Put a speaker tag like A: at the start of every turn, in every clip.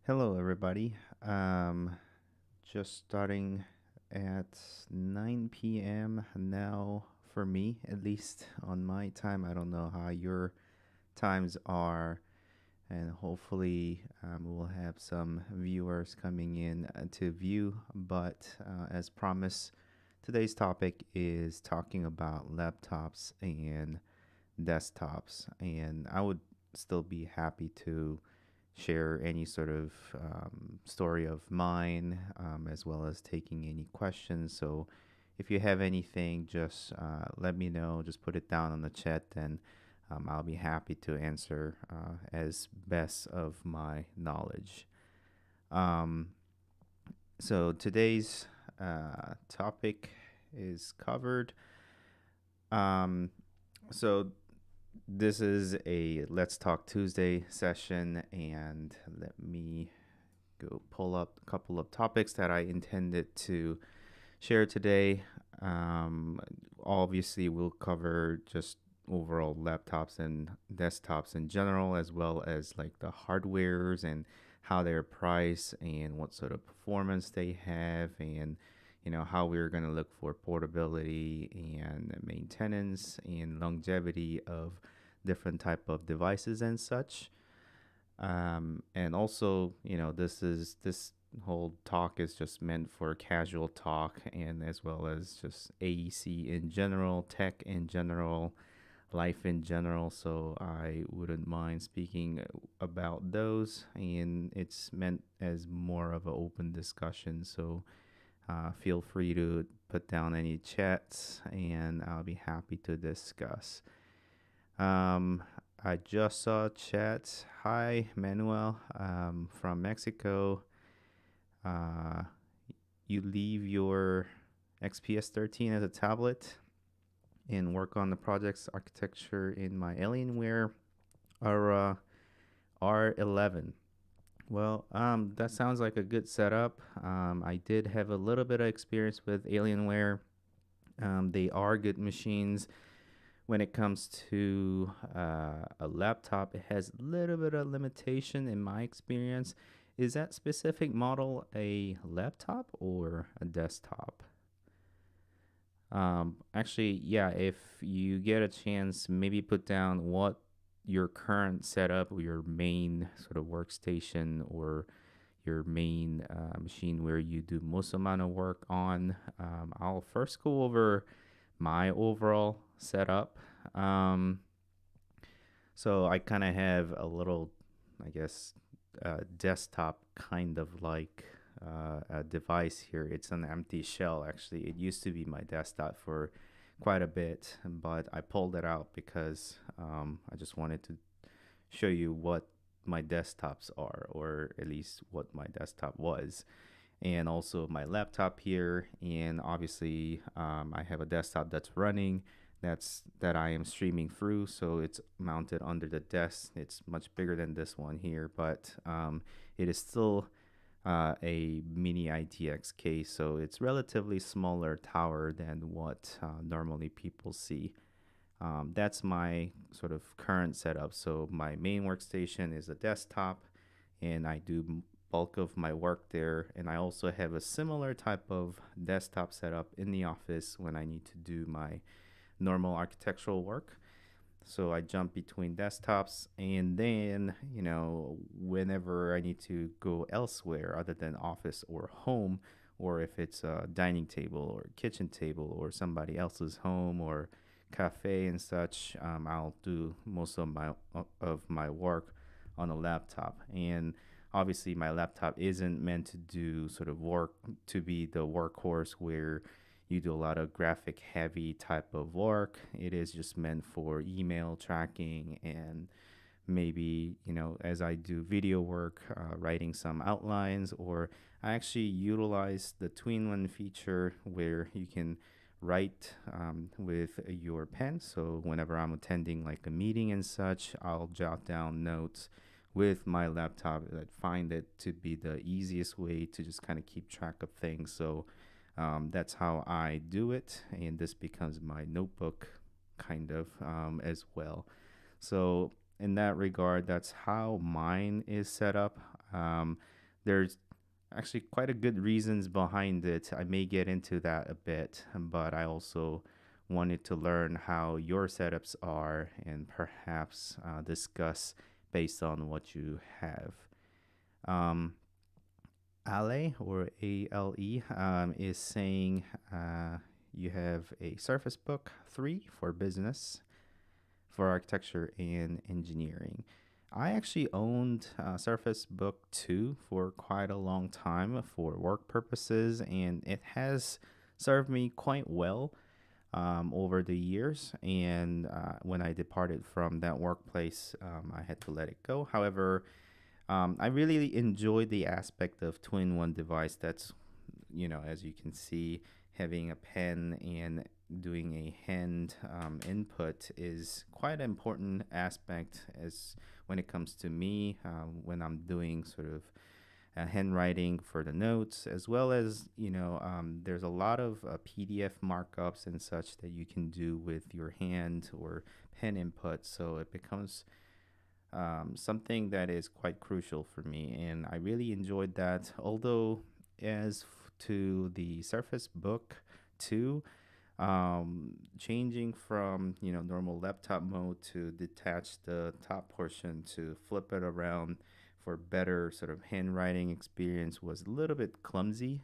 A: Hello, everybody. Just starting at 9 p.m. now for me, at least on my time. I don't know how your times are, and hopefully, we'll have some viewers coming in to view. But as promised, today's topic is talking about laptops and desktops, and I would still be happy to share any sort of story of mine, as well as taking any questions. So if you have anything, just let me know. Just put it down on the chat, and I'll be happy to answer as best of my knowledge. Um, so today's topic is covered. Um, so this is a Let's Talk Tuesday session, and let me go pull up a couple of topics that I intended to share today. Um, Obviously, we'll cover just overall laptops and desktops in general, as well as like the hardwares and how they're priced and what sort of performance they have, and how we're going to look for portability and maintenance and longevity of different type of devices and such. And also, this whole talk is just meant for casual talk, and as well as just AEC in general, tech in general, life in general. So I wouldn't mind speaking about those, and it's meant as more of an open discussion. So feel free to put down any chats, and I'll be happy to discuss. Um, I just saw chat. Hi, Manuel, from Mexico. Uh, you leave your XPS 13 as a tablet and work on the project's architecture in my Alienware Aura R11. Well, that sounds like a good setup. I did have a little bit of experience with Alienware. They are good machines. When it comes to a laptop, it has a little bit of limitation in my experience. Is that specific model a laptop or a desktop? Actually, yeah, if you get a chance, maybe put down what your current setup or your main sort of workstation or your main machine where you do most amount of work on. I'll first go over my overall setup. Um, so I kind of have a little, I guess, desktop kind of like a device here. It's an empty shell, actually. It used to be my desktop for quite a bit, but I pulled it out because I just wanted to show you what my desktops are, or at least what my desktop was. And also my laptop here, and obviously I have a desktop that's running, that I am streaming through, so it's mounted under the desk. It's much bigger than this one here, but it is still a mini ITX case, so it's relatively smaller tower than what normally people see. That's my sort of current setup. So my main workstation is a desktop, and I do bulk of my work there. And I also have a similar type of desktop setup in the office when I need to do my normal architectural work. So I jump between desktops, and then, whenever I need to go elsewhere other than office or home, or if it's a dining table or kitchen table or somebody else's home or cafe and such, I'll do most of my work on a laptop. And obviously, my laptop isn't meant to do sort of work to be the workhorse where you do a lot of graphic heavy type of work. It is just meant for email tracking, and maybe, as I do video work, writing some outlines, or I actually utilize the Tween feature where you can write with your pen. So whenever I'm attending like a meeting and such, I'll jot down notes with my laptop. I find it to be the easiest way to just kind of keep track of things. So that's how I do it, and this becomes my notebook kind of as well. So in that regard, that's how mine is set up. there's actually quite a good reasons behind it. I may get into that a bit, but I also wanted to learn how your setups are and perhaps discuss based on what you have. Um, Ale or ALE is saying you have a Surface Book 3 for business, for architecture and engineering. I actually owned Surface Book 2 for quite a long time for work purposes, and it has served me quite well over the years. And when I departed from that workplace, I had to let it go. However, I really enjoyed the aspect of two-in-one device. That's, as you can see, having a pen and doing a hand input is quite an important aspect as when it comes to me when I'm doing sort of handwriting for the notes, as well as, there's a lot of PDF markups and such that you can do with your hand or pen input. So it becomes something that is quite crucial for me, and I really enjoyed that. Although, to the Surface Book 2, changing from normal laptop mode to detach the top portion to flip it around for better sort of handwriting experience was a little bit clumsy.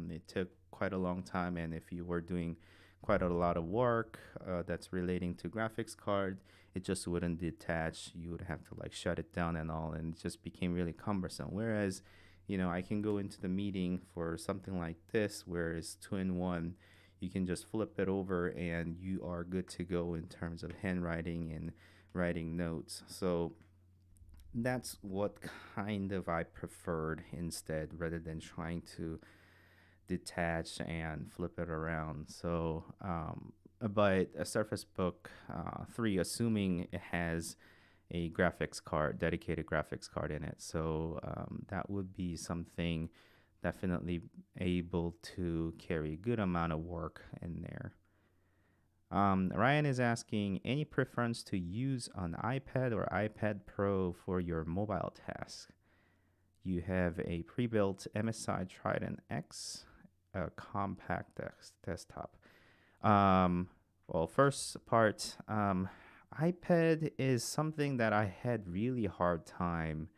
A: It took quite a long time, and if you were doing quite a lot of work that's relating to graphics card, it just wouldn't detach. You would have to like shut it down and all, and it just became really cumbersome. Whereas, I can go into the meeting for something like this, where it's two-in-one. You can just flip it over and you are good to go in terms of handwriting and writing notes. So that's what kind of I preferred instead, rather than trying to detach and flip it around. So, but a Surface Book 3, assuming it has a graphics card, dedicated graphics card in it. So that would be something definitely able to carry a good amount of work in there. Ryan is asking any preference to use an iPad or iPad Pro for your mobile tasks. You have a pre-built MSI Trident X, a compact desktop. Well, first part, iPad is something that I had really hard time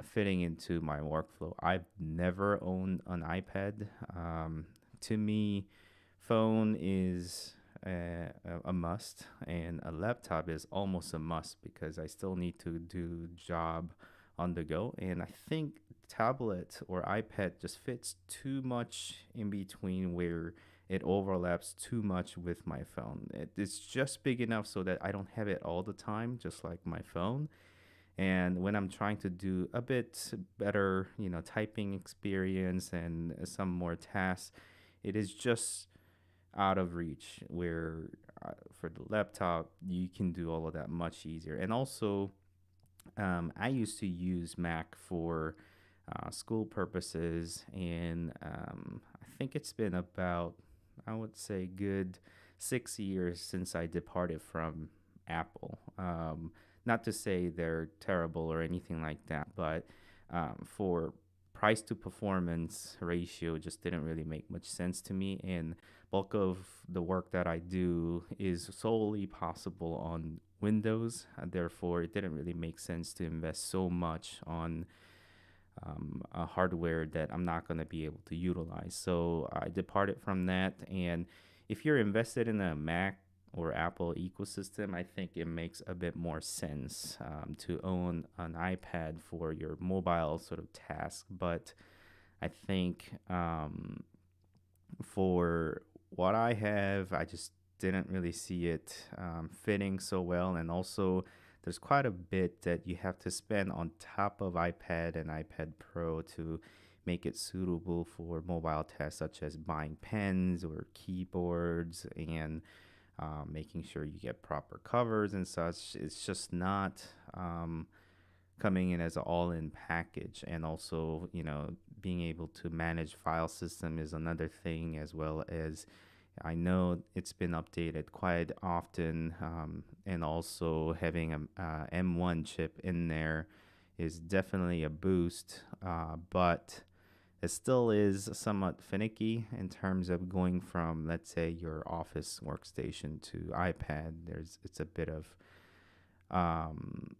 A: fitting into my workflow. I've never owned an iPad. To me, phone is a must, and a laptop is almost a must because I still need to do job on the go. And I think tablet or iPad just fits too much in between where it overlaps too much with my phone. It's just big enough so that I don't have it all the time, just like my phone. And when I'm trying to do a bit better, typing experience and some more tasks, it is just out of reach. Where for the laptop, you can do all of that much easier. And also, I used to use Mac for school purposes, and I think it's been about, I would say, good 6 years since I departed from Apple. Not to say they're terrible or anything like that, but for price to performance ratio just didn't really make much sense to me. And bulk of the work that I do is solely possible on Windows. Therefore, it didn't really make sense to invest so much on a hardware that I'm not going to be able to utilize. So I departed from that. And if you're invested in a Mac or Apple ecosystem, I think it makes a bit more sense to own an iPad for your mobile sort of task. But I think for what I have, I just didn't really see it fitting so well. And also, there's quite a bit that you have to spend on top of iPad and iPad Pro to make it suitable for mobile tasks, such as buying pens or keyboards and making sure you get proper covers and such. It's just not coming in as an all-in package. And also, being able to manage file system is another thing, as well as I know it's been updated quite often, and also having a M1 chip in there is definitely a boost, but it still is somewhat finicky in terms of going from, let's say, your office workstation to iPad. It's a bit of um,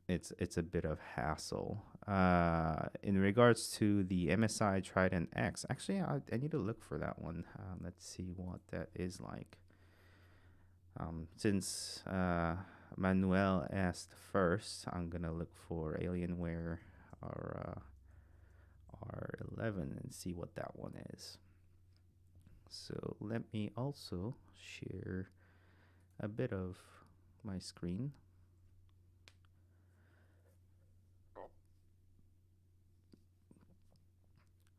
A: it's a bit of hassle. In regards to the MSI Trident X, actually, I need to look for that one. Let's see what that is like. Since Manuel asked first, I'm gonna look for Alienware or R11 and see what that one is. So let me also share a bit of my screen.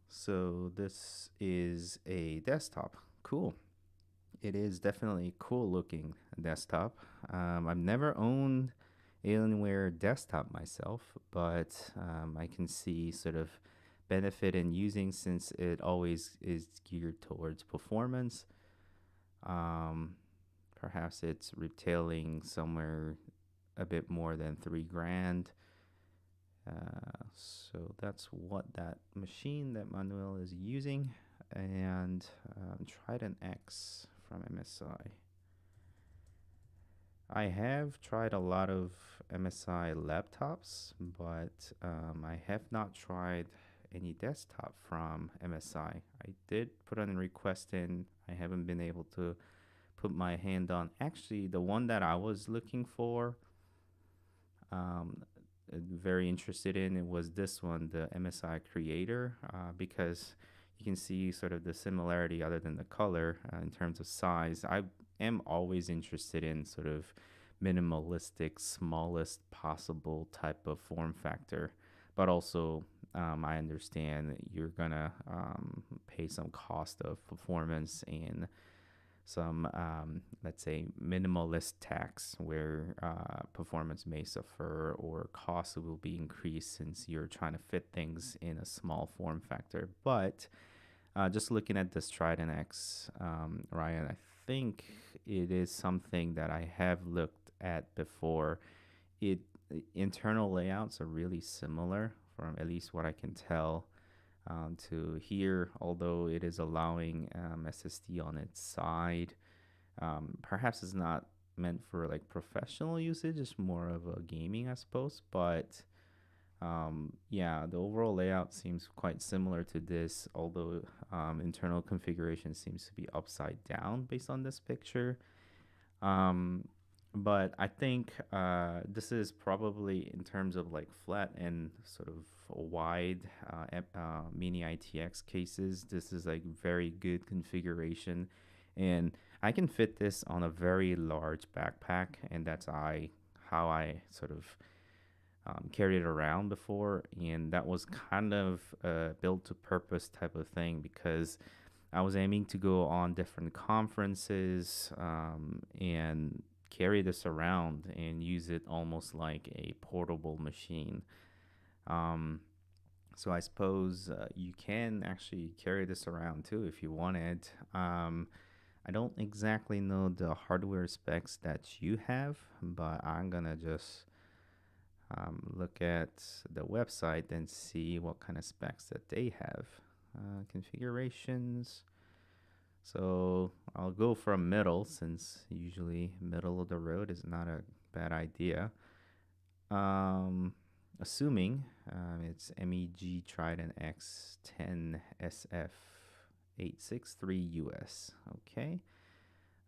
A: So this is a desktop. Cool. It is definitely a cool looking desktop. I've never owned Alienware desktop myself, but I can see sort of benefit in using since it always is geared towards performance. Um, Perhaps it's retailing somewhere a bit more than 3 grand. So that's what that machine that Manuel is using, and Trident X from MSI. I have tried a lot of MSI laptops, but I have not tried any desktop from MSI. I did put a request in. I haven't been able to put my hand on. Actually, the one that I was looking for, um, very interested in, it was this one, the MSI Creator, because you can see sort of the similarity other than the color in terms of size. I am always interested in sort of minimalistic, smallest possible type of form factor, but also I understand that you're gonna pay some cost of performance and some, let's say, minimalist tax where performance may suffer or costs will be increased since you're trying to fit things in a small form factor. But just looking at this Trident X, Ryan, I think it is something that I have looked at before. It internal layouts are really similar from at least what I can tell to here, although it is allowing SSD on its side. Perhaps it's not meant for like professional usage, it's more of a gaming, I suppose. But yeah, the overall layout seems quite similar to this, although internal configuration seems to be upside down based on this picture. Um, but I think this is probably in terms of like flat and sort of wide mini ITX cases. This is like very good configuration, and I can fit this on a very large backpack, and that's how I sort of carried it around before, and that was kind of a built to purpose type of thing because I was aiming to go on different conferences and carry this around and use it almost like a portable machine. Um, so I suppose you can actually carry this around too if you wanted. I don't exactly know the hardware specs that you have, but I'm gonna just look at the website and see what kind of specs that they have. Configurations. So I'll go from middle since usually middle of the road is not a bad idea. Um, Assuming it's MEG Trident X10 SF863 US. Okay.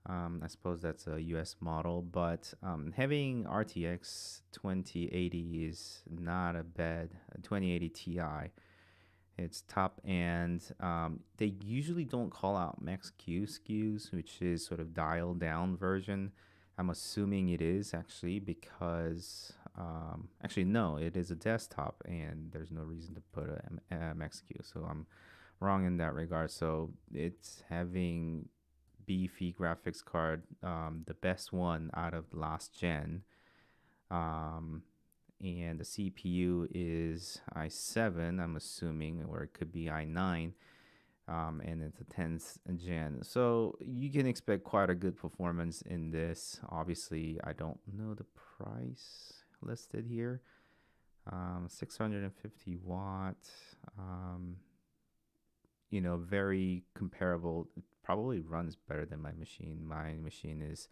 A: I suppose that's a US model, but having RTX 2080 is not a bad 2080 Ti. It's top end. They usually don't call out Max Q SKUs, which is sort of dialed down version. I'm assuming it is actually because actually no, it is a desktop and there's no reason to put a Max Q. So I'm wrong in that regard. So it's having beefy graphics card, the best one out of last gen. Um, and the CPU is i7, I'm assuming, or it could be i9, and it's a 10th gen. So you can expect quite a good performance in this. Obviously, I don't know the price listed here. 650 watt. Um, very comparable. It probably runs better than my machine. My machine is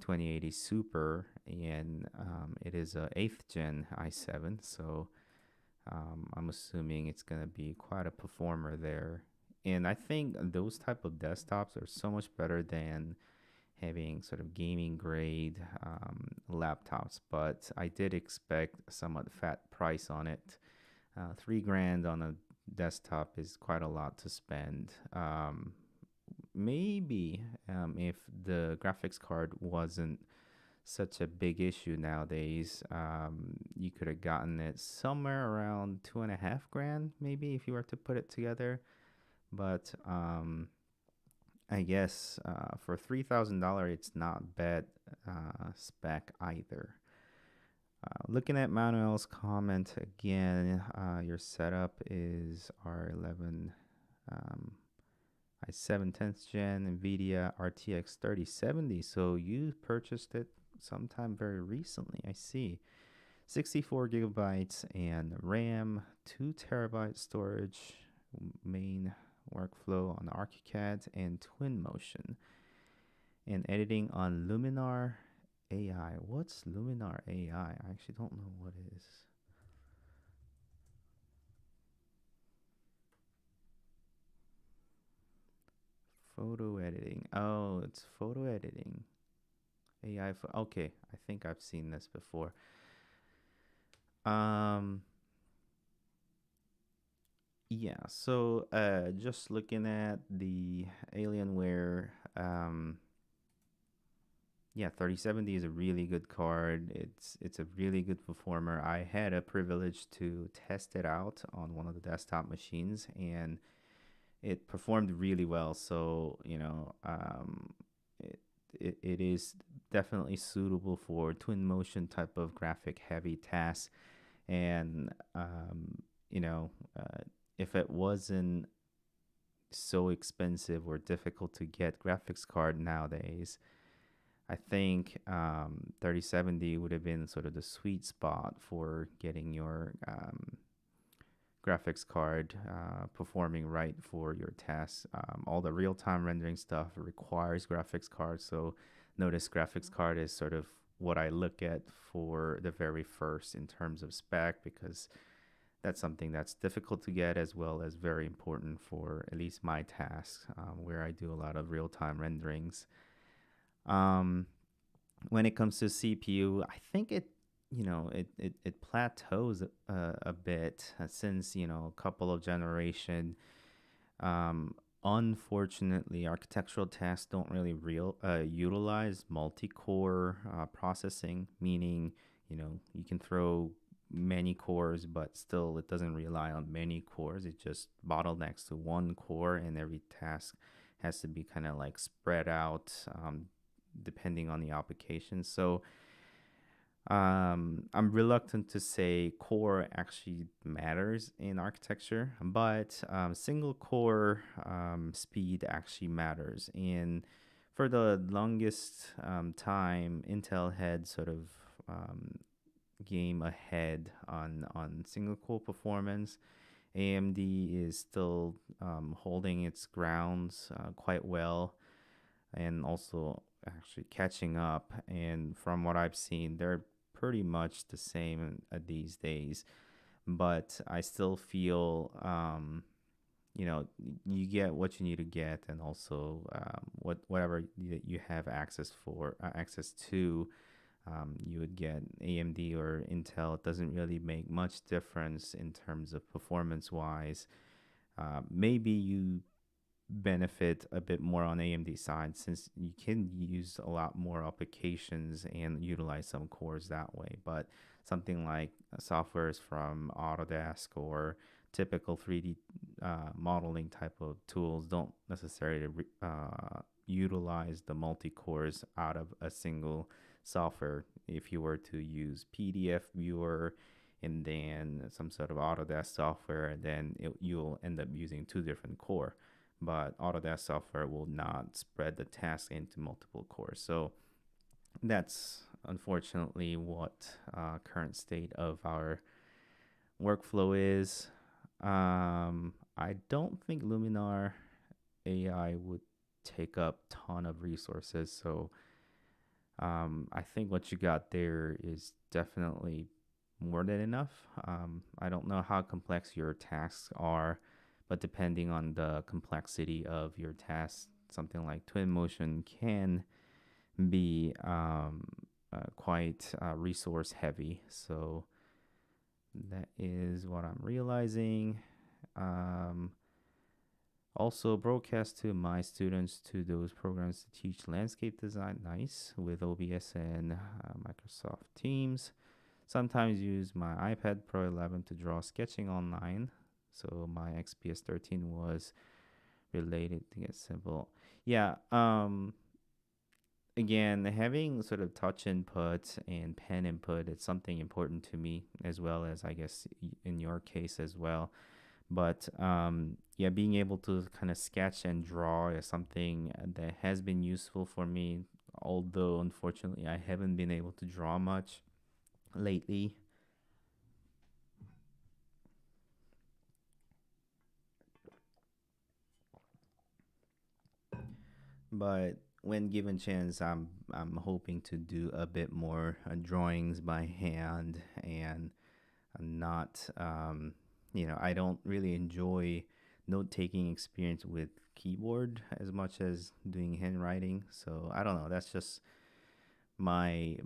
A: 2080 Super, and it is a 8th gen i7. So I'm assuming it's gonna be quite a performer there. And I think those type of desktops are so much better than having sort of gaming grade laptops. But I did expect a somewhat fat price on it. 3 grand on a desktop is quite a lot to spend. Maybe if the graphics card wasn't such a big issue nowadays, you could have gotten it somewhere around 2.5 grand, maybe if you were to put it together. But I guess for $3,000, it's not bad spec either. Looking at Manuel's comment again, your setup is R11 um, i7 10th gen NVIDIA RTX 3070. So you purchased it sometime very recently. I see. 64 gigabytes and RAM, 2 terabyte storage, main workflow on ArchiCAD and Twinmotion, and editing on Luminar AI. What's Luminar AI? I actually don't know what it is. Photo editing. Oh, it's photo editing. AI. Okay, I think I've seen this before. Um, yeah. So, just looking at the Alienware, yeah, 3070 is a really good card. It's a really good performer. I had a privilege to test it out on one of the desktop machines, and it performed really well. So, it, it is definitely suitable for twin motion type of graphic heavy tasks. And, you know, if it wasn't so expensive or difficult to get graphics card nowadays, I think 3070 would have been sort of the sweet spot for getting your graphics card performing right for your tasks. All the real time rendering stuff requires graphics card. So notice graphics card is sort of what I look at for the very first in terms of spec, because that's something that's difficult to get as well as very important for at least my tasks, where I do a lot of real time renderings. Um, when it comes to CPU, I think it plateaus a bit since a couple of generation. Um, Unfortunately, architectural tasks don't really utilize multi-core processing, meaning you can throw many cores, but still it doesn't rely on many cores. It just bottlenecks to one core, and every task has to be kind of like spread out depending on the application. So I'm reluctant to say core actually matters in architecture, but single core speed actually matters. And for the longest time, Intel had sort of um, game ahead on single core performance. AMD is still holding its grounds quite well, and also actually catching up. And from what I've seen, they're pretty much the same these days. But I still feel, you know, you get what you need to get, and also whatever you have access to. You would get AMD or Intel. It doesn't really make much difference in terms of performance wise. Maybe you benefit a bit more on AMD side, since you can use a lot more applications and utilize some cores that way. But something like softwares from Autodesk or typical 3D modeling type of tools don't necessarily utilize the multi cores out of a single software. If you were to use PDF Viewer and then some sort of Autodesk software, then you'll end up using two different core. But Autodesk software will not spread the task into multiple cores. So that's unfortunately what current state of our workflow is. I don't think Luminar AI would take up ton of resources, so I think what you got there is definitely more than enough. I don't know how complex your tasks are, but depending on the complexity of your task, something like Twinmotion can be quite resource heavy. So that is what I'm realizing. Um, Also, broadcast to my students to those programs to teach landscape design. Nice with OBS and Microsoft Teams. Sometimes use my iPad Pro 11 to draw sketching online. So my XPS 13 was related to get simple. Yeah. Again, having sort of touch input and pen input, it's something important to me as well as I guess in your case as well. But yeah, being able to kind of sketch and draw is something that has been useful for me. Although unfortunately, I haven't been able to draw much lately. But when given chance, I'm hoping to do a bit more drawings by hand and not I don't really enjoy note taking experience with keyboard as much as doing handwriting. So I don't know. That's just my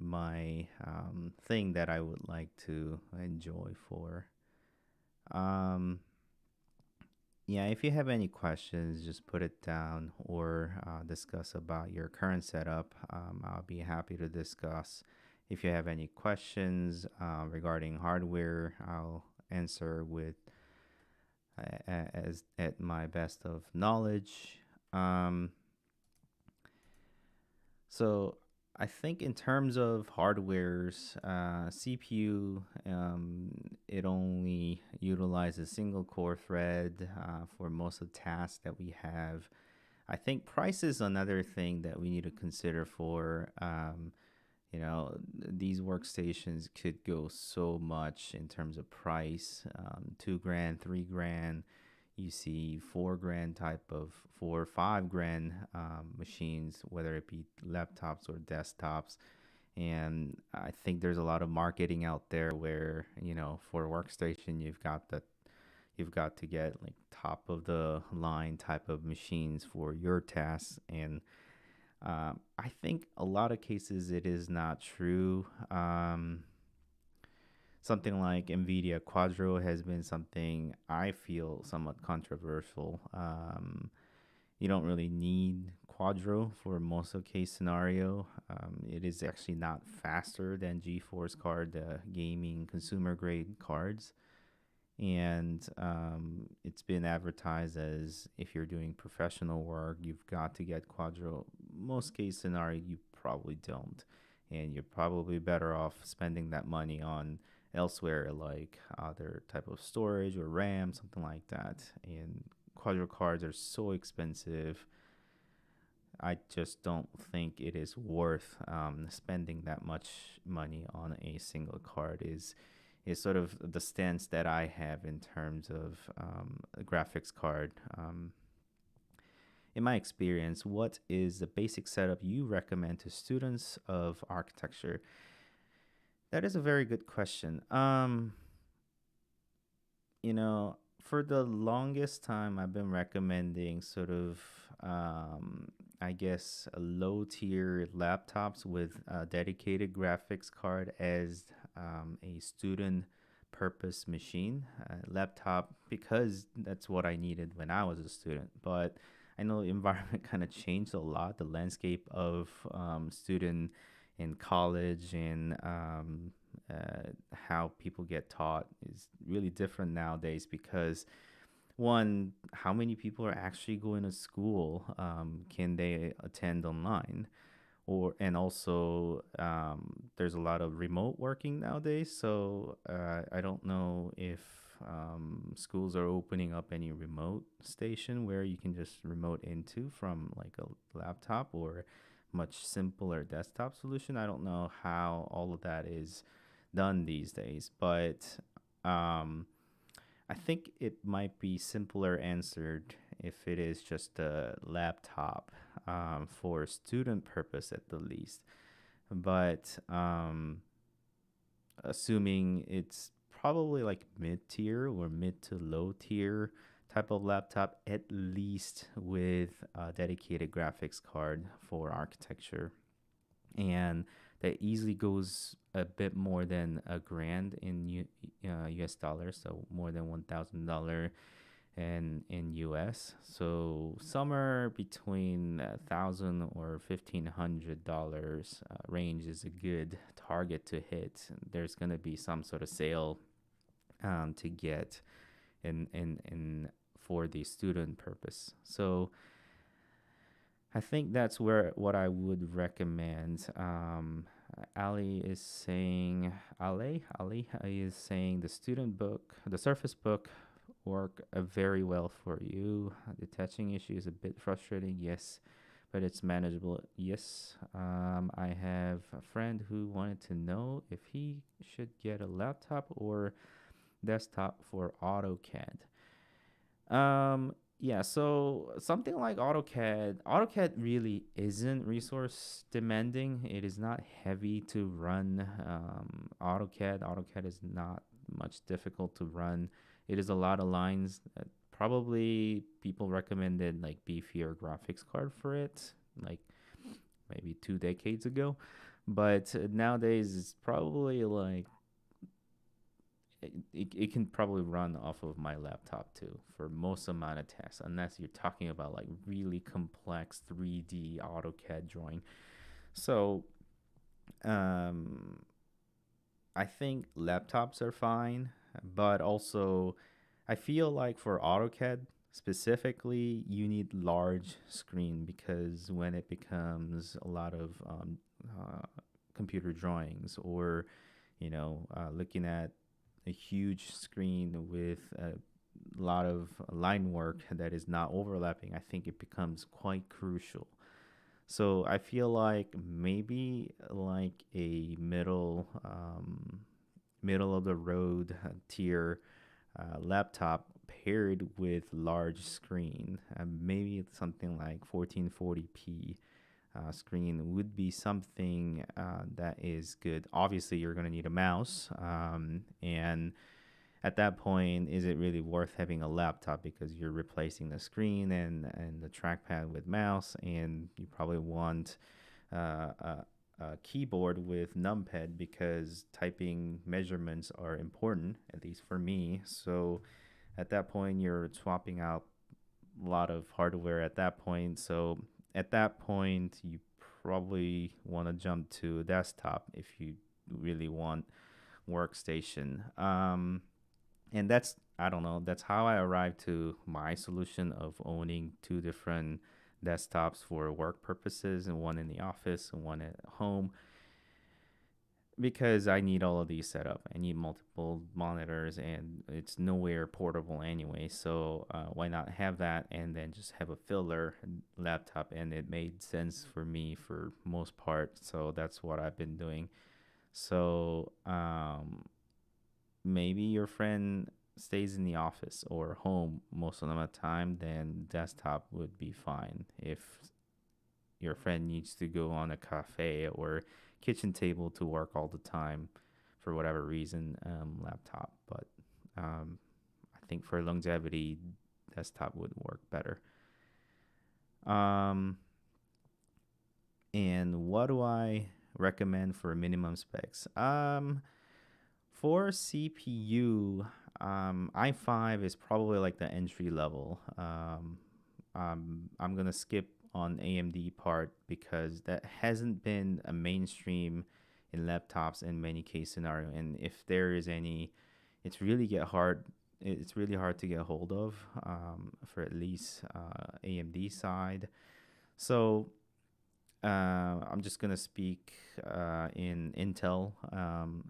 A: thing that I would like to enjoy for. Um, yeah, if you have any questions, just put it down or discuss about your current setup. I'll be happy to discuss. If you have any questions regarding hardware, I'll answer with as at my best of knowledge. Um, so I think in terms of hardware's CPU, it only utilizes single core thread for most of the tasks that we have. I think price is another thing that we need to consider for these workstations could go so much in terms of price. 2 grand, 3 grand. You see 4 grand type of 4 or 5 grand machines, whether it be laptops or desktops. And I think there's a lot of marketing out there where for a workstation you've got to get like top of the line type of machines for your tasks. And I think a lot of cases it is not true. Something like NVIDIA Quadro has been something I feel somewhat controversial. You don't really need Quadro for most of case scenario. It is actually not faster than GeForce card, the gaming consumer grade cards. And it's been advertised as if you're doing professional work, you've got to get Quadro. Most case scenario, you probably don't, and you're probably better off spending that money on elsewhere, like other type of storage or RAM, something like that. And Quadro cards are so expensive. I just don't think it is worth spending that much money on a single card. Is sort of the stance that I have in terms of a graphics card. In my experience, what is the basic setup you recommend to students of architecture? That is a very good question. For the longest time, I've been recommending sort of, I guess, a low tier laptops with a dedicated graphics card as a student purpose machine laptop because that's what I needed when I was a student. But I know the environment kind of changed a lot. The landscape of student in college and how people get taught is really different nowadays because one, how many people are actually going to school? Can they attend online? Or and also there's a lot of remote working nowadays. So I don't know if schools are opening up any remote station where you can just remote into from like a laptop or much simpler desktop solution. I don't know how all of that is done these days, but um, I think it might be simpler answered if it is just a laptop for student purpose at the least. But assuming it's probably like mid tier or mid to low tier type of laptop, at least with a dedicated graphics card for architecture. And that easily goes a bit more than a grand in US dollars, so more than $1,000 in US. So somewhere between 1,000 or $1,500 range is a good target to hit. There's gonna be some sort of sale to get in for the student purpose. So I think that's where what I would recommend. Ali is saying Ali is saying the student book, the Surface Book work very well for you. The touching issue is a bit frustrating, yes, but it's manageable. Yes, I have a friend who wanted to know if he should get a laptop or desktop for AutoCAD. Yeah, so something like AutoCAD really isn't resource demanding. It is not heavy to run. AutoCAD is not much difficult to run. It is a lot of lines. Probably people recommended like beefier graphics card for it, like maybe 2 decades ago. But nowadays it's probably like it can probably run off of my laptop too for most amount of tasks, unless you're talking about like really complex 3D AutoCAD drawing. So um, I think laptops are fine, but also I feel like for AutoCAD specifically, you need large screen because when it becomes a lot of computer drawings or looking at a huge screen with a lot of line work that is not overlapping, I think it becomes quite crucial. So I feel like maybe like a middle of the road tier laptop paired with large screen, maybe something like 1440p screen would be something that is good. Obviously, you're going to need a mouse. And at that point, is it really worth having a laptop because you're replacing the screen and the trackpad with mouse, and you probably want a keyboard with numpad because typing measurements are important, at least for me. So at that point, you're swapping out a lot of hardware at that point. So at that point, you probably want to jump to a desktop if you really want workstation. And that's, I don't know, that's how I arrived to my solution of owning two different desktops for work purposes and one in the office and one at home because I need all of these set up. I need multiple monitors and it's nowhere portable anyway. So why not have that and then just have a filler laptop? And it made sense for me for most part. So that's what I've been doing. So maybe your friend stays in the office or home most of the time, then desktop would be fine. If your friend needs to go on a cafe or kitchen table to work all the time for whatever reason, laptop. But I think for longevity, desktop would work better. Um, and what do I recommend for minimum specs? For CPU, i5 is probably like the entry level. I'm gonna skip on AMD part because that hasn't been a mainstream in laptops in many case scenario. And if there is any, it's really get hard. It's really hard to get a hold of for at least AMD side. So I'm just gonna speak in Intel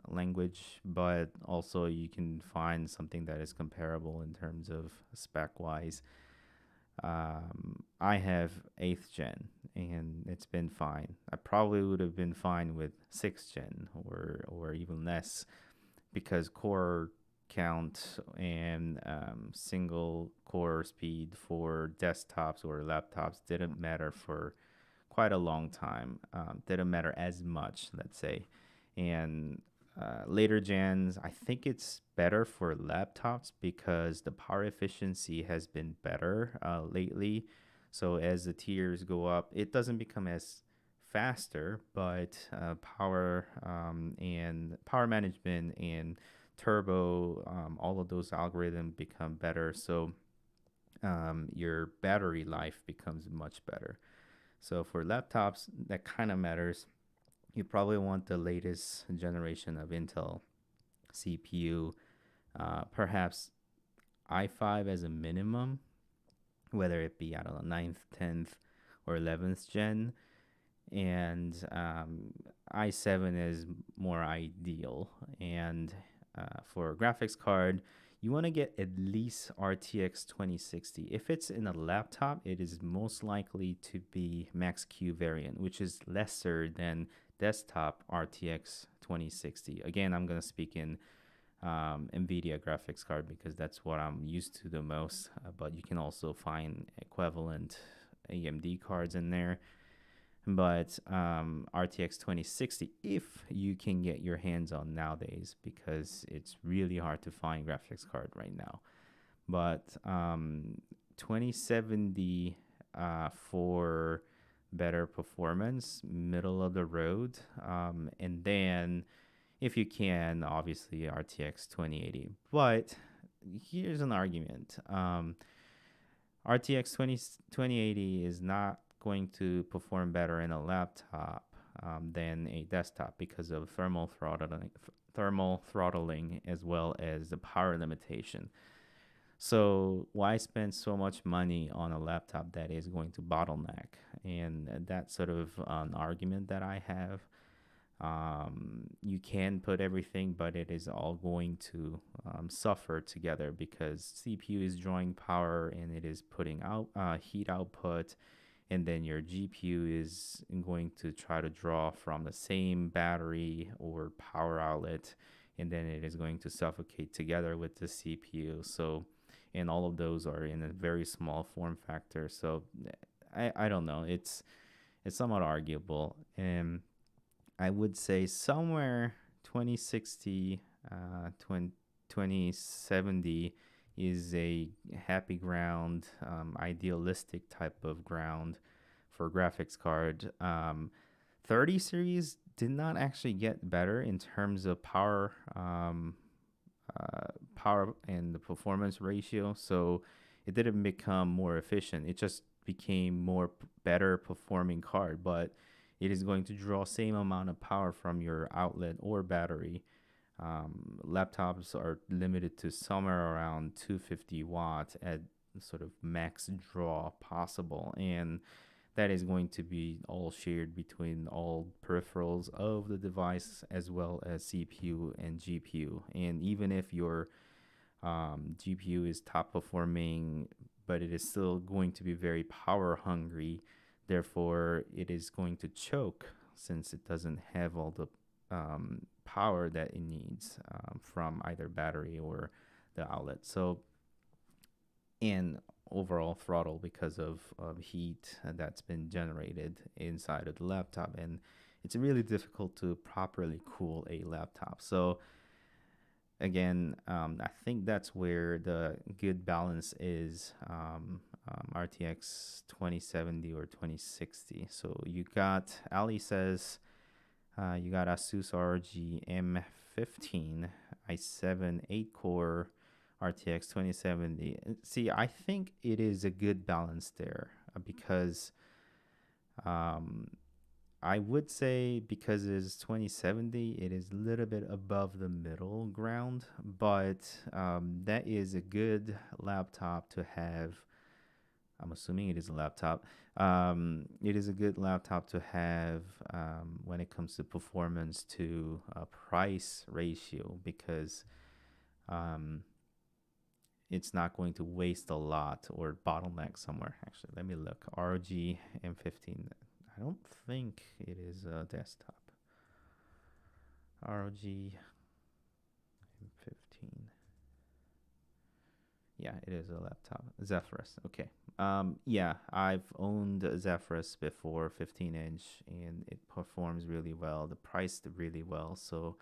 A: language, but also you can find something that is comparable in terms of spec wise. I have 8th gen, and it's been fine. I probably would have been fine with 6th gen or even less, because core count and single core speed for desktops or laptops didn't matter for quite a long time. Didn't matter as much, let's say. And later gens, I think it's better for laptops because the power efficiency has been better lately. So as the tiers go up, it doesn't become as faster, but power management and turbo, all of those algorithms become better. So your battery life becomes much better. So for laptops, that kind of matters. You probably want the latest generation of Intel CPU, perhaps i5 as a minimum, whether it be, I don't know, ninth, 10th, or 11th gen. And i7 is more ideal. And for a graphics card, you want to get at least RTX 2060. If it's in a laptop, it is most likely to be Max-Q variant, which is lesser than desktop RTX 2060. Again, I'm going to speak in NVIDIA graphics card because that's what I'm used to the most, but you can also find equivalent AMD cards in there. But RTX 2060, if you can get your hands on nowadays, because it's really hard to find graphics card right now. But 2070 for better performance, middle of the road. And then if you can, obviously RTX 2080. But here's an argument. RTX 2080 is not going to perform better in a laptop than a desktop because of thermal throttling as well as the power limitation. So why spend so much money on a laptop that is going to bottleneck? And that's sort of an argument that I have. You can put everything, but it is all going to suffer together because CPU is drawing power and it is putting out heat output, and then your GPU is going to try to draw from the same battery or power outlet, and then it is going to suffocate together with the CPU. So, and all of those are in a very small form factor. So, I don't know. It's somewhat arguable, and I would say somewhere 2060, 2070 is a happy ground, idealistic type of ground for graphics card. 30 series did not actually get better in terms of power and the performance ratio. So it didn't become more efficient. It just became better performing card, but it is going to draw same amount of power from your outlet or battery. Laptops are limited to somewhere around 250 watts at sort of max draw possible, and that is going to be all shared between all peripherals of the device as well as CPU and GPU. And even if your GPU is top performing, but it is still going to be very power hungry. Therefore, it is going to choke since it doesn't have all the power that it needs from either battery or the outlet. So, and overall throttle because of heat that's been generated inside of the laptop. And it's really difficult to properly cool a laptop. So, again, I think that's where the good balance is, RTX 2070 or 2060. So you got, Ali says, you got Asus ROG M15, i7 8 core RTX 2070. See, I think it is a good balance there because I would say because it is 2070, it is a little bit above the middle ground, but that is a good laptop to have. I'm assuming it is a laptop. It is a good laptop to have when it comes to performance to price ratio because um, it's not going to waste a lot or bottleneck somewhere. Actually, let me look. ROG M15. I don't think it is a desktop. ROG M15. Yeah, it is a laptop. Zephyrus. Okay. Yeah, I've owned a Zephyrus before, 15 inch, and it performs really well. The price really well. So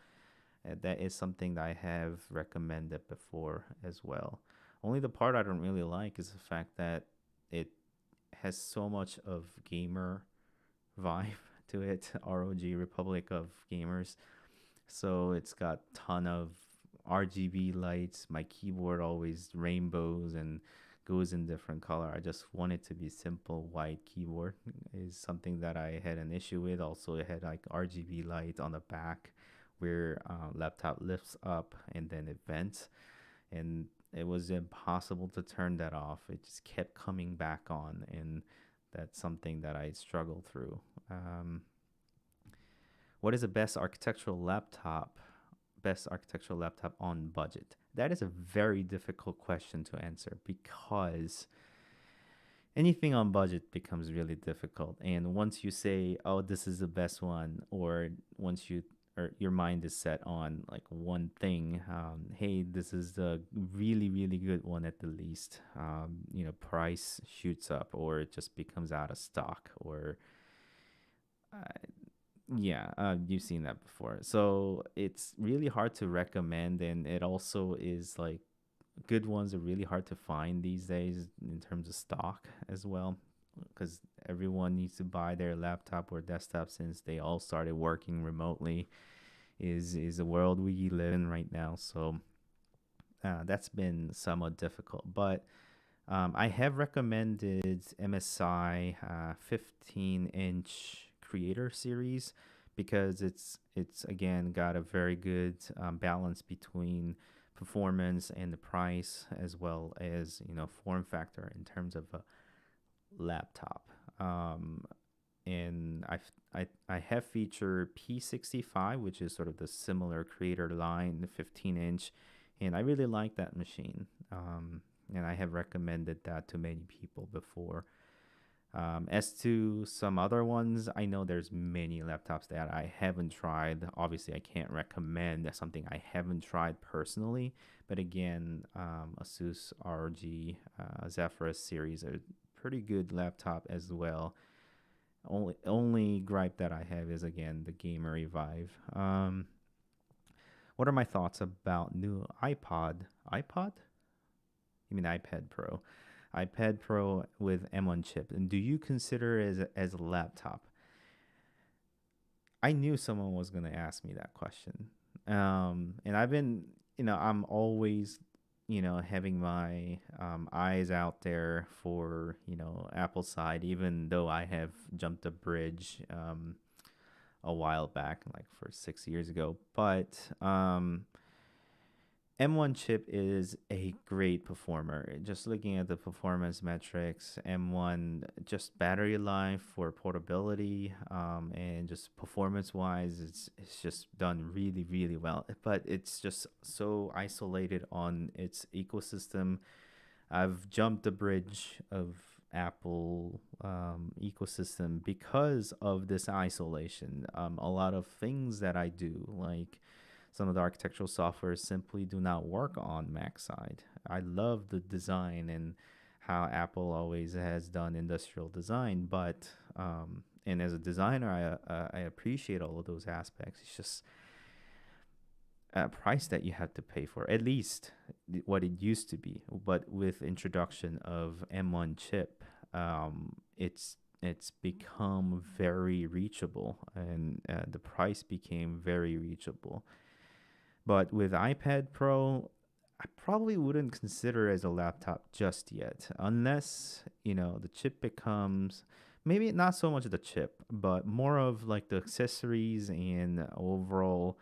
A: that is something that I have recommended before as well. Only the part I don't really like is the fact that it has so much of gamer vibe to it. ROG, Republic of Gamers. So it's got ton of RGB lights. My keyboard always rainbows and goes in different color. I just want it to be simple white keyboard is something that I had an issue with. Also, it had like RGB light on the back where laptop lifts up and then it vents, and it was impossible to turn that off. It just kept coming back on, and that's something that I struggled through. Um, what is the best architectural laptop on budget? That is a very difficult question to answer because anything on budget becomes really difficult. And once you say, "Oh, this is the best one," or once you or your mind is set on like one thing, hey, this is the really really good one at the least. Price shoots up, or it just becomes out of stock, or uh, yeah, you've seen that before. So it's really hard to recommend, and it also is like good ones are really hard to find these days in terms of stock as well, because everyone needs to buy their laptop or desktop since they all started working remotely. Is the world we live in right now. So that's been somewhat difficult, but I have recommended MSI 15-inch Creator series because it's again got a very good balance between performance and the price, as well as form factor in terms of a laptop. And I have featured P65, which is sort of the similar Creator line, the 15-inch, and I really like that machine. And I have recommended that to many people before. As to some other ones, I know there's many laptops that I haven't tried. Obviously, I can't recommend something I haven't tried personally. But again, Asus ROG Zephyrus series are pretty good laptop as well. Only gripe that I have is again the gamer revive. What are my thoughts about new iPod? You mean iPad Pro? iPad Pro with M1 chip. And do you consider it as a laptop? I knew someone was going to ask me that question. And I've been, I'm always, having my eyes out there for, Apple side, even though I have jumped a bridge a while back, like for 6 years ago. But M1 chip is a great performer. Just looking at the performance metrics, M1 just battery life for portability, and just performance wise, it's just done really really well. But it's just so isolated on its ecosystem. I've jumped the bridge of Apple ecosystem because of this isolation. A lot of things that I do, like some of the architectural software, simply do not work on Mac side. I love the design and how Apple always has done industrial design, but and as a designer, I appreciate all of those aspects. It's just a price that you have to pay for, at least what it used to be. But with introduction of M1 chip, it's become very reachable, and the price became very reachable. But with iPad Pro, I probably wouldn't consider it as a laptop just yet, unless the chip becomes maybe not so much the chip, but more of like the accessories and overall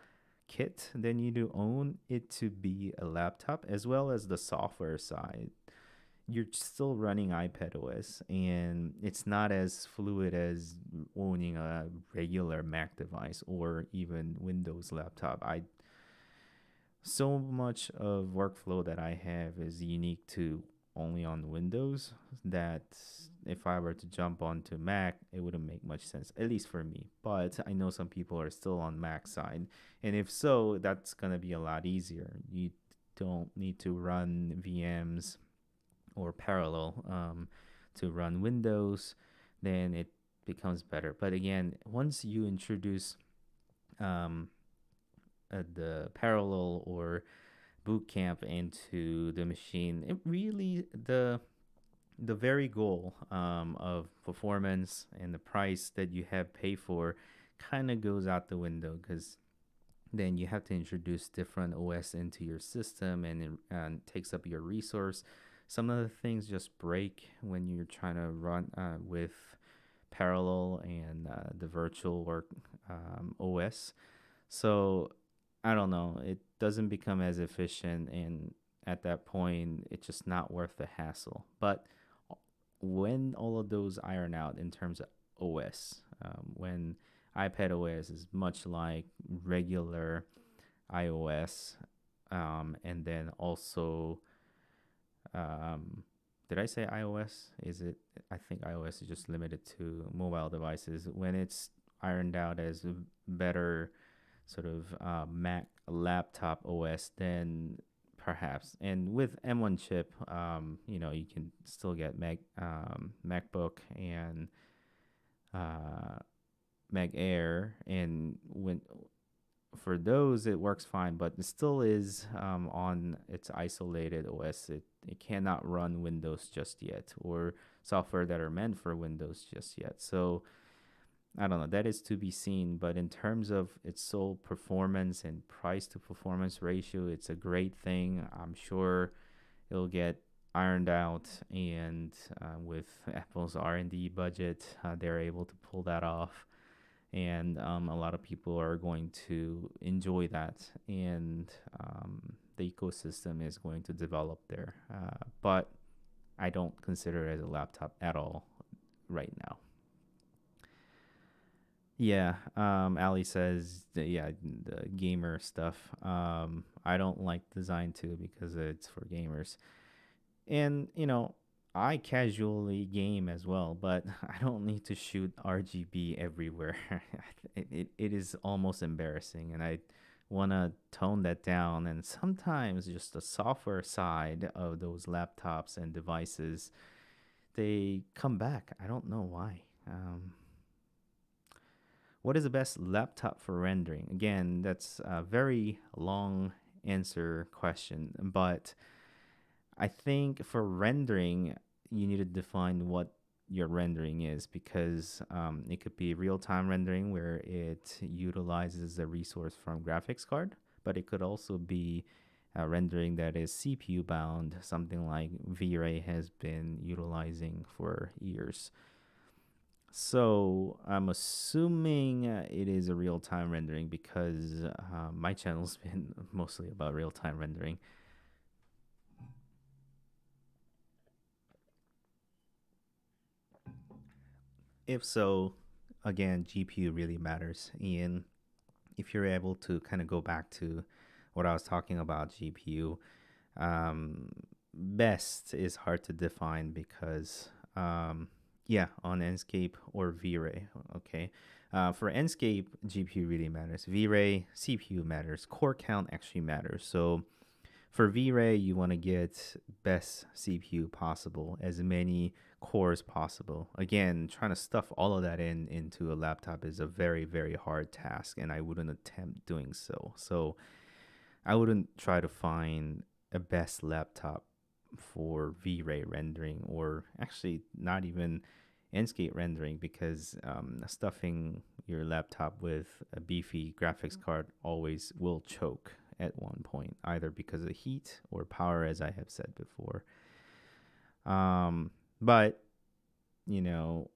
A: kit. Then you do own it to be a laptop, as well as the software side. You're still running iPad OS, and it's not as fluid as owning a regular Mac device or even Windows laptop. so much of workflow that I have is unique to only on Windows that if I were to jump onto Mac, it wouldn't make much sense, at least for me. But I know some people are still on Mac side. And if so, that's going to be a lot easier. You don't need to run VMs or parallel to run Windows, then it becomes better. But again, once you introduce um, the parallel or boot camp into the machine, it really the very goal of performance and the price that you have paid for kind of goes out the window because then you have to introduce different OS into your system and takes up your resource. Some of the things just break when you're trying to run with parallel and the virtual work OS. So I don't know. It doesn't become as efficient, and at that point, it's just not worth the hassle. But when all of those iron out in terms of OS, when iPad OS is much like regular iOS, and then also, um, did I say iOS? Is it? I think iOS is just limited to mobile devices. When it's ironed out as a better sort of Mac laptop OS, then perhaps. And with M1 chip, you can still get MacBook and uh, Mac Air, and when for those it works fine, but it still is on its isolated OS. It cannot run Windows just yet, or software that are meant for Windows just yet. So I don't know. That is to be seen. But in terms of its sole performance and price to performance ratio, it's a great thing. I'm sure it'll get ironed out, and with Apple's R&D budget, they're able to pull that off. And a lot of people are going to enjoy that, and the ecosystem is going to develop there. But I don't consider it as a laptop at all right now. Yeah, Ali says, yeah, the gamer stuff. I don't like design too because it's for gamers. And, I casually game as well, but I don't need to shoot RGB everywhere. It is almost embarrassing, and I want to tone that down. And sometimes just the software side of those laptops and devices, they come back. I don't know why. What is the best laptop for rendering? Again, that's a very long answer question, but I think for rendering, you need to define what your rendering is because it could be real time rendering where it utilizes a resource from graphics card, but it could also be rendering that is CPU bound, something like V-Ray has been utilizing for years. So I'm assuming it is a real time rendering because my channel's been mostly about real time rendering. If so, again, GPU really matters. And if you're able to kind of go back to what I was talking about, GPU, um, best is hard to define because, yeah, on Enscape or V-Ray, okay. For Enscape, GPU really matters. V-Ray, CPU matters. Core count actually matters. So for V-Ray, you want to get best CPU possible, as many cores possible. Again, trying to stuff all of that into a laptop is a very, very hard task, and I wouldn't attempt doing so. So I wouldn't try to find a best laptop for V-Ray rendering, or actually not even Enscape rendering, because stuffing your laptop with a beefy graphics card always will choke at one point, either because of heat or power, as I have said before. But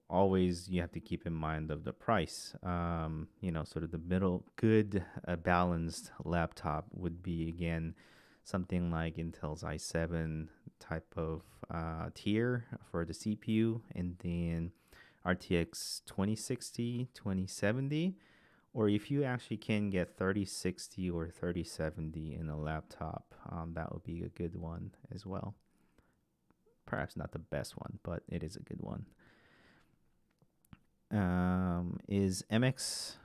A: always you have to keep in mind of the price. Sort of the middle, good, balanced laptop would be again something like Intel's i7 type of tier for the CPU, and then RTX 2060, 2070, or if you actually can get 3060 or 3070 in a laptop, that would be a good one as well. Perhaps not the best one, but it is a good one. Is MX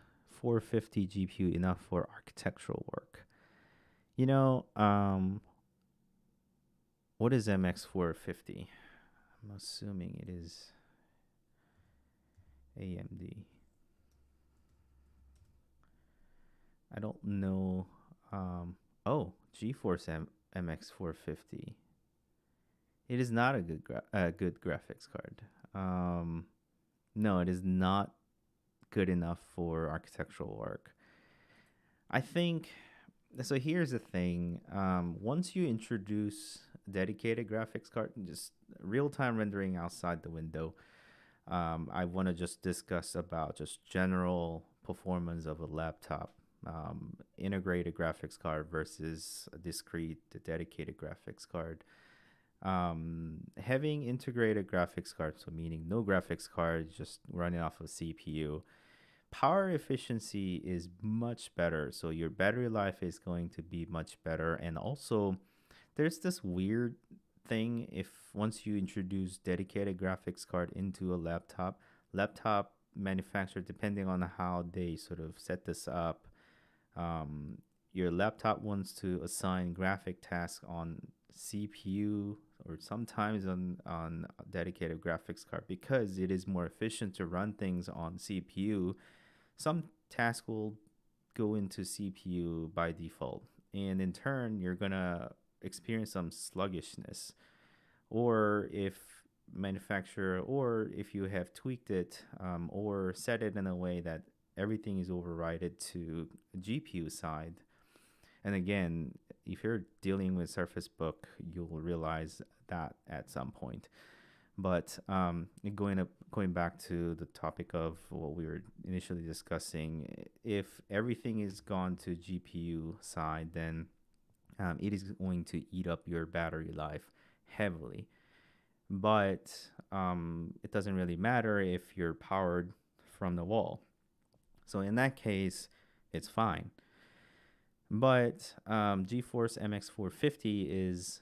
A: 450 GPU enough for architectural work? You know, what is MX 450? I'm assuming it is AMD. I don't know. Oh, GeForce MX 450. It is not a good graphics card. No, it is not good enough for architectural work. I think so. Here's the thing: once you introduce dedicated graphics card, just real time rendering outside the window, I want to just discuss about just general performance of a laptop. Integrated graphics card versus a discrete dedicated graphics card. Having integrated graphics card, so meaning no graphics card, just running off of CPU, power efficiency is much better. So your battery life is going to be much better. And also, there's this weird thing if once you introduce dedicated graphics card into a laptop manufacturer, depending on how they sort of set this up, um, your laptop wants to assign graphic tasks on CPU or sometimes on a dedicated graphics card because it is more efficient to run things on CPU. Some tasks will go into CPU by default, and in turn, you're gonna experience some sluggishness. Or if manufacturer, or if you have tweaked it or set it in a way that everything is overridden to GPU side. And again, if you're dealing with Surface Book, you'll realize that at some point. But going back to the topic of what we were initially discussing, if everything is gone to GPU side, then it is going to eat up your battery life heavily. But it doesn't really matter if you're powered from the wall. So in that case, it's fine. But GeForce MX 450 is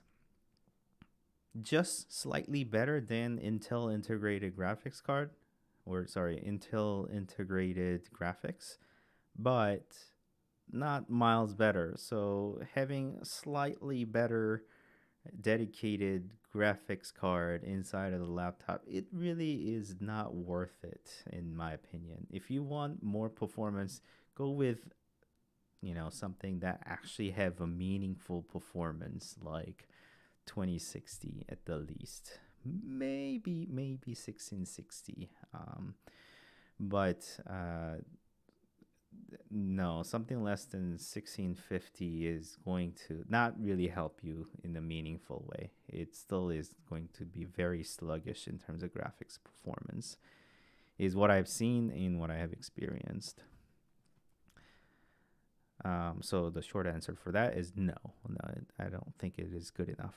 A: just slightly better than Intel integrated graphics card, or sorry, Intel integrated graphics, but not miles better. So having slightly better dedicated graphics card inside of the laptop, it really is not worth it in my opinion. If you want more performance, go with something that actually have a meaningful performance like 2060 at the least, maybe 1660, but no, something less than 1650 is going to not really help you in a meaningful way. It still is going to be very sluggish in terms of graphics performance, is what I've seen and what I have experienced. So the short answer for that is no. No, I don't think it is good enough.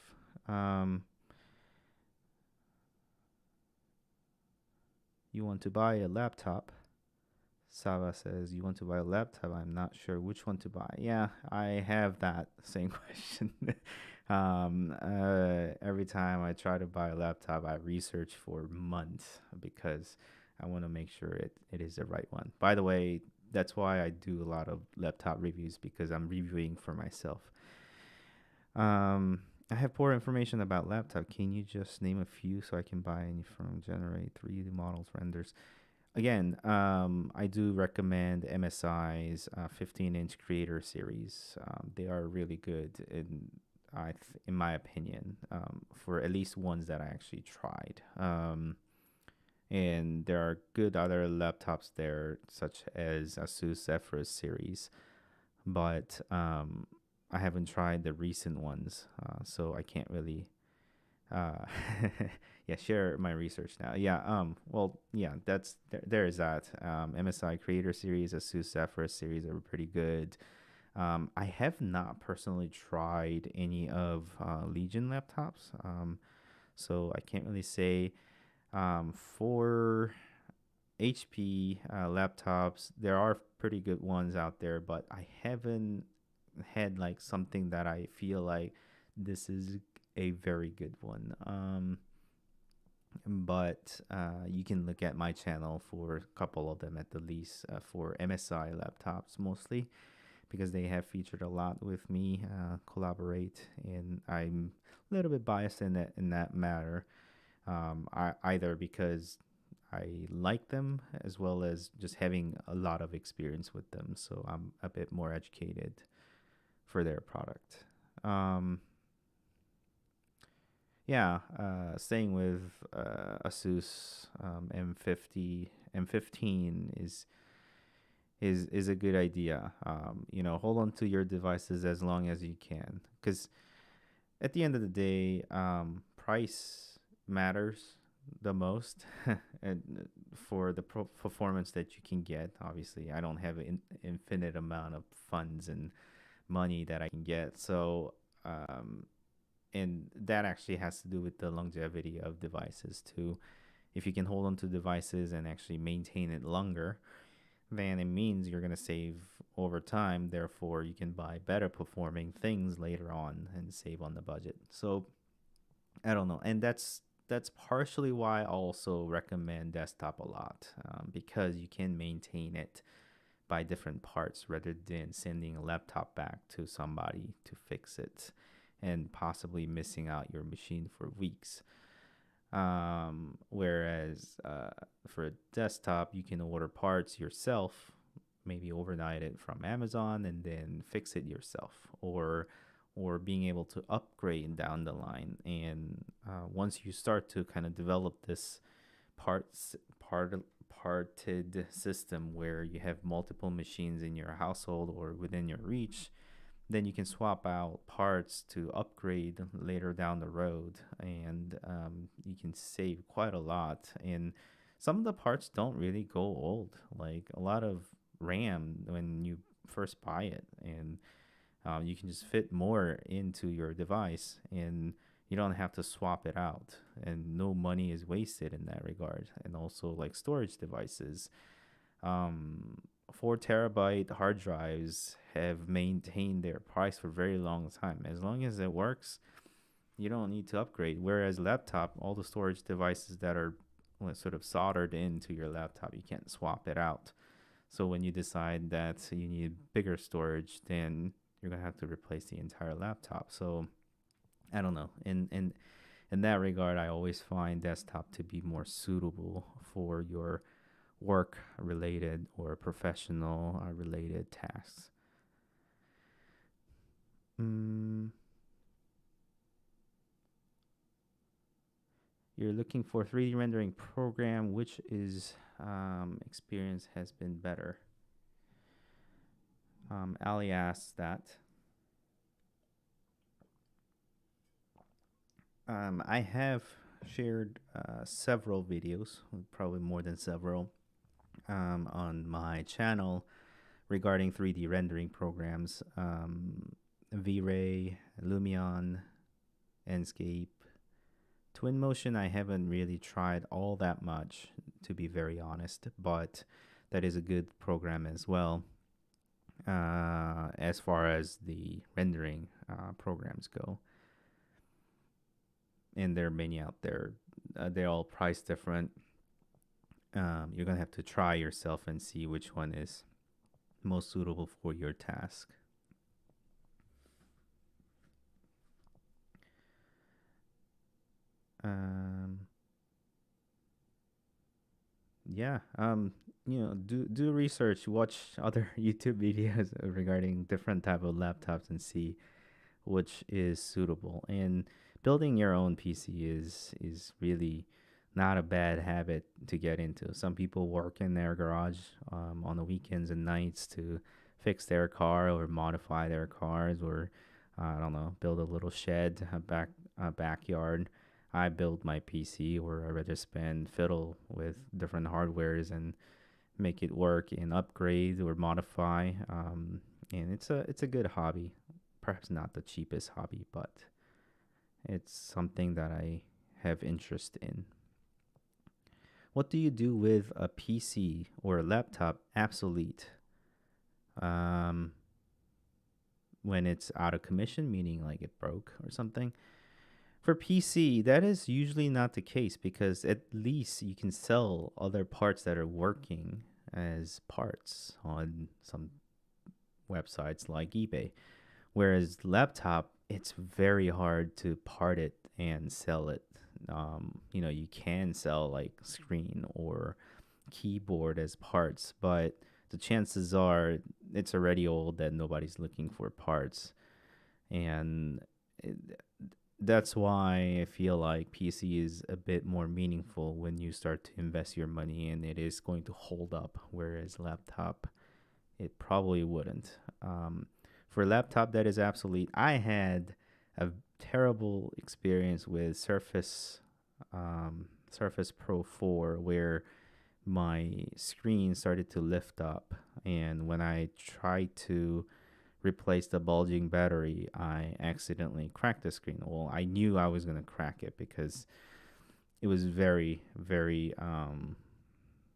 A: You want to buy a laptop? Sava says, you want to buy a laptop? I'm not sure which one to buy. Yeah, I have that same question. Every time I try to buy a laptop, I research for months because I want to make sure it is the right one. By the way, that's why I do a lot of laptop reviews because I'm reviewing for myself. I have poor information about laptop. Can you just name a few so I can buy any from generate 3D models renders? Again, I do recommend MSI's 15-inch Creator series. They are really good in my opinion, for at least ones that I actually tried. And there are good other laptops there, such as Asus Zephyrus series, but I haven't tried the recent ones, so I can't really yeah, share my research now. Yeah, well, yeah, there is that. MSI Creator series, Asus Zephyrus series are pretty good. I have not personally tried any of Legion laptops, so I can't really say. For HP laptops, there are pretty good ones out there, but I haven't had like something that I feel like this is a very good one. But you can look at my channel for a couple of them at the least, for MSI laptops mostly, because they have featured a lot with me, collaborate, and I'm a little bit biased in that matter. Either because I like them as well as just having a lot of experience with them, so I'm a bit more educated for their product. Um, yeah, staying with Asus M50, M15 is a good idea. Hold on to your devices as long as you can, because at the end of the day, price matters the most, and for the performance that you can get. Obviously, I don't have an infinite amount of funds and money that I can get, so and that actually has to do with the longevity of devices too. If you can hold on to devices and actually maintain it longer, then it means you're going to save over time. Therefore, you can buy better performing things later on and save on the budget. So I don't know, and that's partially why I also recommend desktop a lot, because you can maintain it by different parts rather than sending a laptop back to somebody to fix it and possibly missing out your machine for weeks. Whereas for a desktop, you can order parts yourself, maybe overnight it from Amazon and then fix it yourself, or being able to upgrade down the line. And once you start to kind of develop this parts part parted system where you have multiple machines in your household or within your reach, then you can swap out parts to upgrade later down the road, and you can save quite a lot. And some of the parts don't really go old, like a lot of RAM when you first buy it, and you can just fit more into your device, and you don't have to swap it out, and no money is wasted in that regard. And also, like storage devices, um, 4 terabyte hard drives have maintained their price for a very long time. As long as it works, you don't need to upgrade. Whereas laptop, all the storage devices that are sort of soldered into your laptop, you can't swap it out. So when you decide that you need bigger storage, then you're gonna have to replace the entire laptop. So I don't know. In that regard, I always find desktop to be more suitable for your work related or professional related tasks. Mm, you're looking for 3D rendering program. Which is experience has been better? Ali asks that. I have shared several videos, probably more than several, on my channel regarding 3D rendering programs. V-Ray, Lumion, Enscape, Twinmotion. I haven't really tried all that much, to be very honest, but that is a good program as well, as far as the rendering programs go. And there are many out there. They're all priced different. You're gonna have to try yourself and see which one is most suitable for your task. Um, yeah. Do research, watch other YouTube videos regarding different type of laptops and see which is suitable. And building your own PC is really not a bad habit to get into. Some people work in their garage on the weekends and nights to fix their car or modify their cars, or I don't know, build a little shed, a backyard. I build my PC, or I rather spend fiddle with different hardwares and make it work and upgrade or modify. And it's a good hobby. Perhaps not the cheapest hobby, but it's something that I have interest in. What do you do with a PC or a laptop obsolete um, when it's out of commission, meaning like it broke or something? For PC, that is usually not the case because at least you can sell other parts that are working as parts on some websites like eBay. Whereas laptop, it's very hard to part it and sell it. You can sell like screen or keyboard as parts, but the chances are it's already old that nobody's looking for parts. And it, that's why I feel like PC is a bit more meaningful when you start to invest your money and it is going to hold up, whereas laptop, it probably wouldn't. For laptop that is obsolete, I had a terrible experience with Surface Pro 4 where my screen started to lift up, and when I tried to replace the bulging battery, I accidentally cracked the screen. Well, I knew I was gonna crack it because it was very, very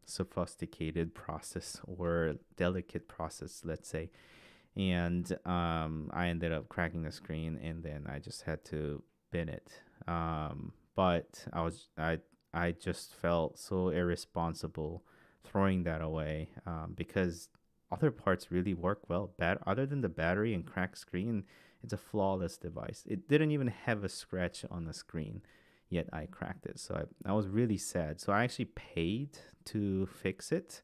A: sophisticated process or delicate process, let's say. And I ended up cracking the screen, and then I just had to bin it. But I just felt so irresponsible throwing that away because other parts really work well. Other than the battery and cracked screen, it's a flawless device. It didn't even have a scratch on the screen, yet I cracked it. So I was really sad. So I actually paid to fix it.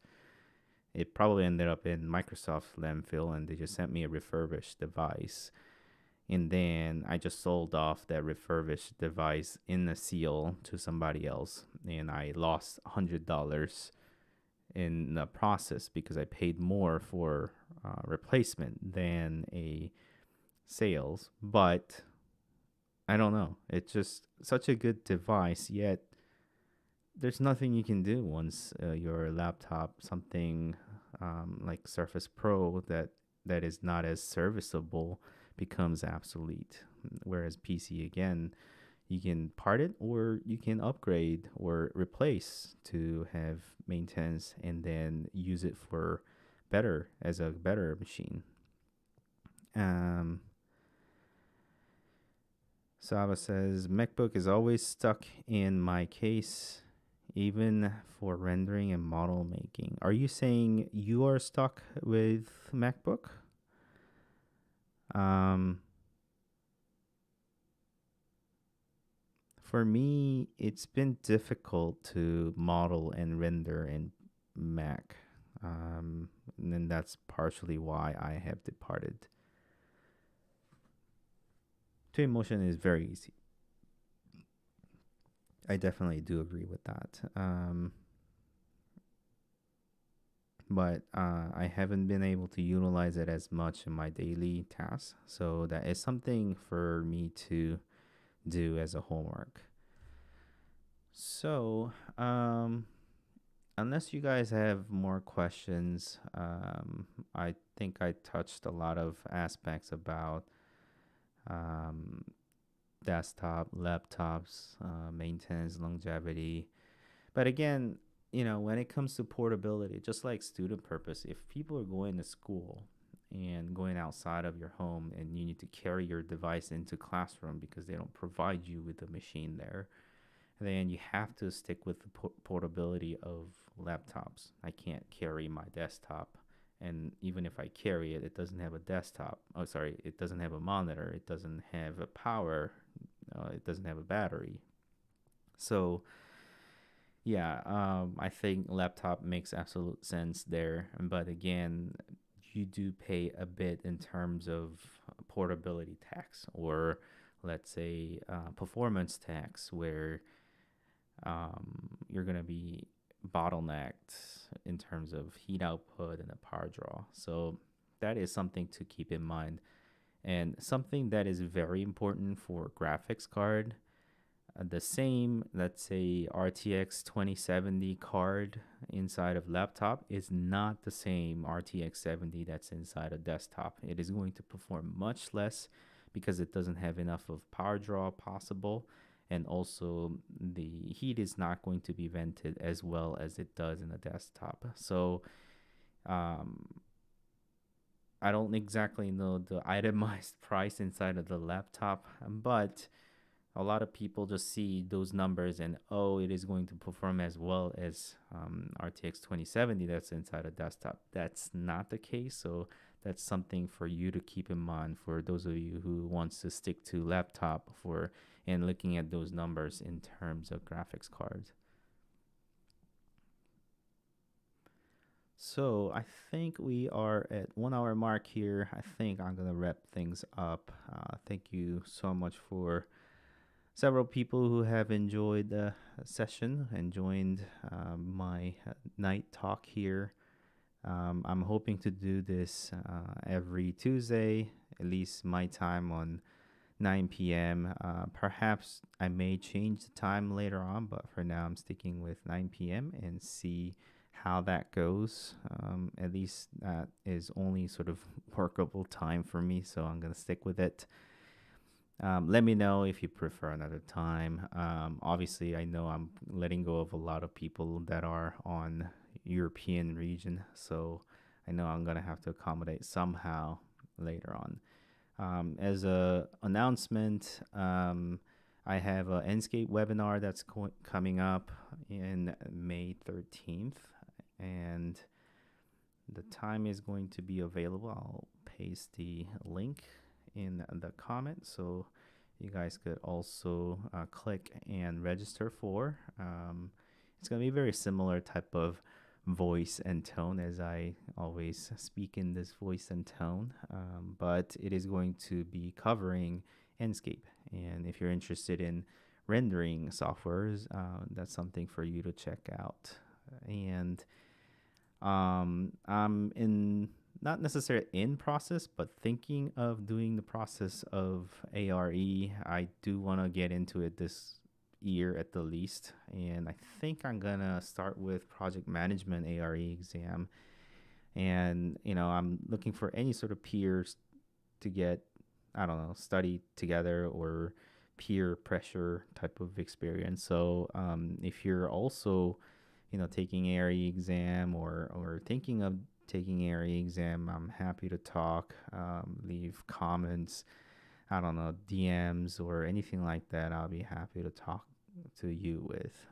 A: It probably ended up in Microsoft landfill, and they just sent me a refurbished device. And then I just sold off that refurbished device in a seal to somebody else, and I lost $100 in the process because I paid more for replacement than a sales. But I don't know. It's just such a good device, yet there's nothing you can do once your laptop, something like Surface Pro that is not as serviceable, becomes obsolete. Whereas PC, again, you can part it or you can upgrade or replace to have maintenance and then use it for better as a better machine. Um, Saba says MacBook is always stuck in my case, even for rendering and model making. Are you saying you are stuck with MacBook? Um, For me, it's been difficult to model and render in Mac. And then that's partially why I have departed. Twinmotion is very easy. I definitely do agree with that. But I haven't been able to utilize it as much in my daily tasks. So that is something for me to do as a homework. So, unless you guys have more questions, I think I touched a lot of aspects about um, desktop, laptops, maintenance, longevity. But again, when it comes to portability, just like student purpose, if people are going to school and going outside of your home and you need to carry your device into classroom because they don't provide you with a machine there, then you have to stick with the portability of laptops. I can't carry my desktop, and even if I carry it, it doesn't have a desktop. Oh, sorry, it doesn't have a monitor. It doesn't have a power. It doesn't have a battery. So yeah, I think laptop makes absolute sense there. But again, you do pay a bit in terms of portability tax, or let's say performance tax, where you're going to be bottlenecked in terms of heat output and the power draw. So that is something to keep in mind. And something that is very important for graphics card, the same, let's say, RTX 2070 card inside of laptop is not the same RTX 70 that's inside a desktop. It is going to perform much less because it doesn't have enough of power draw possible, and also the heat is not going to be vented as well as it does in a desktop. So um, I don't exactly know the itemized price inside of the laptop, but a lot of people just see those numbers and, oh, it is going to perform as well as RTX 2070 that's inside a desktop. That's not the case. So that's something for you to keep in mind for those of you who wants to stick to laptop for and looking at those numbers in terms of graphics cards. So I think we are at 1 hour mark here. I think I'm gonna wrap things up. Thank you so much for several people who have enjoyed the session and joined my night talk here. I'm hoping to do this every Tuesday, at least my time on 9 p.m. Perhaps I may change the time later on, but for now I'm sticking with 9 p.m. and see how that goes. At least that is only sort of workable time for me, so I'm gonna stick with it. Let me know if you prefer another time. Obviously, I know I'm letting go of a lot of people that are on European region, so I know I'm gonna have to accommodate somehow later on. As a announcement, I have a Enscape webinar that's coming up in May 13th, and the time is going to be available. I'll paste the link in the comment so you guys could also click and register for. It's going to be very similar type of voice and tone as I always speak in this voice and tone, but it is going to be covering Enscape. And if you're interested in rendering softwares, that's something for you to check out. And I'm in not necessarily in process, but thinking of doing the process of ARE. I do want to get into it this year at the least, and I think I'm gonna start with project management ARE exam. And I'm looking for any sort of peers to get, I don't know, study together or peer pressure type of experience. So if you're also taking ARE exam or thinking of taking ARE exam, I'm happy to talk. Leave comments, I don't know, DMs or anything like that. I'll be happy to talk to you with.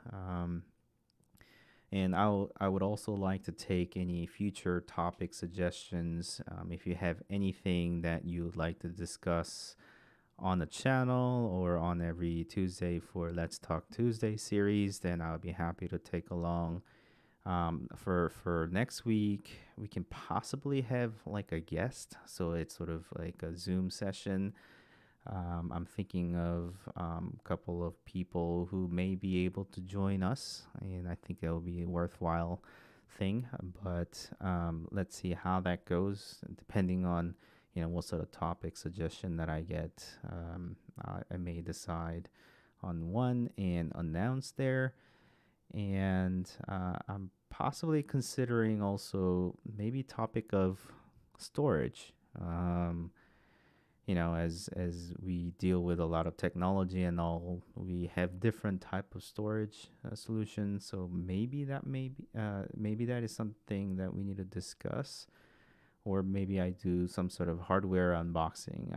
A: And I would also like to take any future topic suggestions. If you have anything that you would like to discuss on the channel or on every Tuesday for Let's Talk Tuesday series, then I'll be happy to take along. For next week, we can possibly have like a guest, so it's sort of like a Zoom session. I'm thinking of a couple of people who may be able to join us, and I think that will be a worthwhile thing. But let's see how that goes, depending on what sort of topic suggestion that I get. I may decide on one and announce there. And I'm possibly considering also maybe topic of storage. As we deal with a lot of technology and all, we have different type of storage solutions. So maybe that is something that we need to discuss, or maybe I do some sort of hardware unboxing.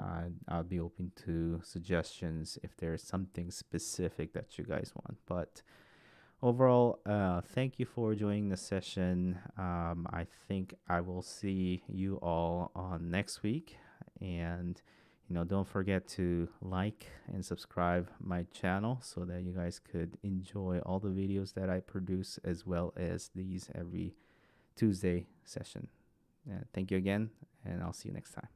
A: I'll be open to suggestions if there's something specific that you guys want. But overall, thank you for joining the session. I think I will see you all on next week. And don't forget to like and subscribe my channel so that you guys could enjoy all the videos that I produce, as well as these every Tuesday session. Thank you again, and I'll see you next time.